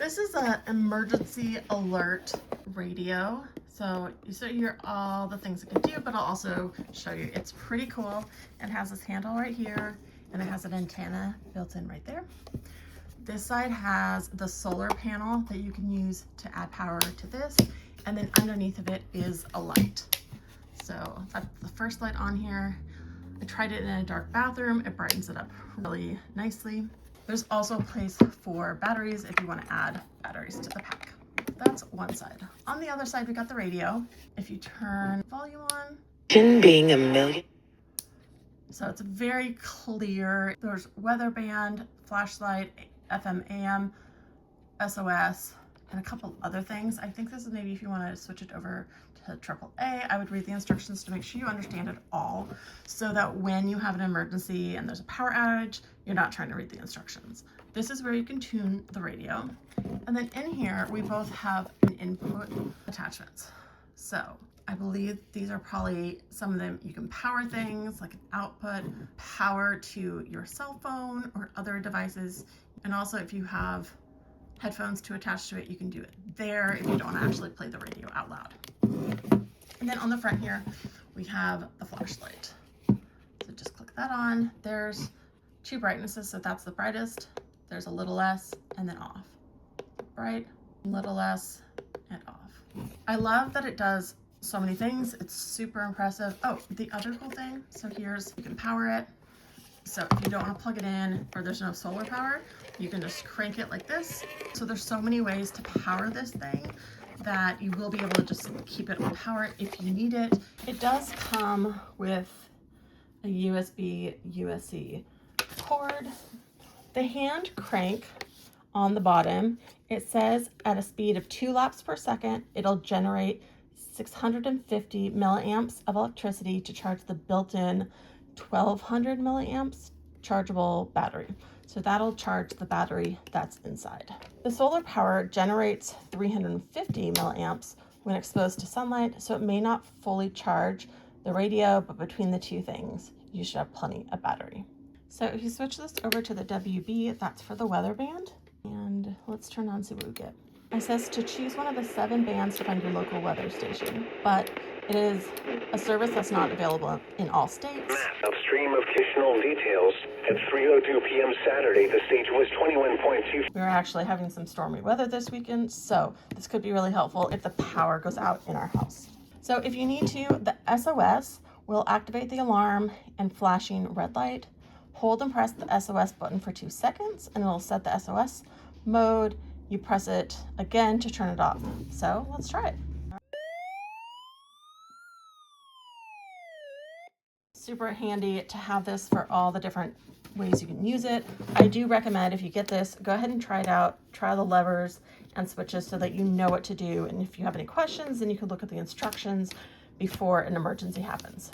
This is an emergency alert radio. So you see here all the things it can do, but I'll also show you. It's pretty cool. It has this handle right here, and it has an antenna built in right there. This side has the solar panel that you can use to add power to this, and then underneath of it is a light. So that's the first light on here. I tried it in a dark bathroom. It brightens it up really nicely. There's also a place for batteries if you want to add batteries to the pack. That's one side. On the other side, we got the radio. If you turn volume on, being a million. So it's very clear. There's weather band, flashlight, FM, AM, SOS, and a couple other things. I think this is maybe if you want to switch it over to AAA, I would read the instructions to make sure you understand it all, so that when you have an emergency and there's a power outage, you're not trying to read the instructions. This is where you can tune the radio. And then in here, we both have an input attachments. So I believe these are probably some of them. You can power things like an output, power to your cell phone or other devices. And also if you have headphones to attach to it, you can do it there if you don't actually play the radio out loud. And then on the front here, we have the flashlight. So just click that on. There's two brightnesses, so that's the brightest. There's a little less and then off. Bright, little less, and off. I love that it does so many things. It's super impressive. Oh, the other cool thing, so here's, you can power it. So if you don't want to plug it in or there's no solar power, you can just crank it like this. So there's so many ways to power this thing that you will be able to just keep it on power if you need it. It does come with a USB-C cord. The hand crank on the bottom, it says at a speed of 2 laps per second, it'll generate 650 milliamps of electricity to charge the built-in 1200 milliamps chargeable battery. So that'll charge the battery that's inside. The solar power generates 350 milliamps when exposed to sunlight, so it may not fully charge the radio, but between the two things, you should have plenty of battery. So if you switch this over to the WB, that's for the weather band. And let's turn on, see what we get. It says to choose one of the 7 bands to find your local weather station, but it is a service that's not available in all states. Upstream of Kishnell details, at 3:02 p.m. Saturday, the stage was 21.2. We're actually having some stormy weather this weekend, so this could be really helpful if the power goes out in our house. So if you need to, the SOS will activate the alarm and flashing red light. Hold and press the SOS button for 2 seconds, and it'll set the SOS mode. You press it again to turn it off. So let's try it. Super handy to have this for all the different ways you can use it. I do recommend if you get this, go ahead and try it out, try the levers and switches so that you know what to do. And if you have any questions, then you can look at the instructions before an emergency happens.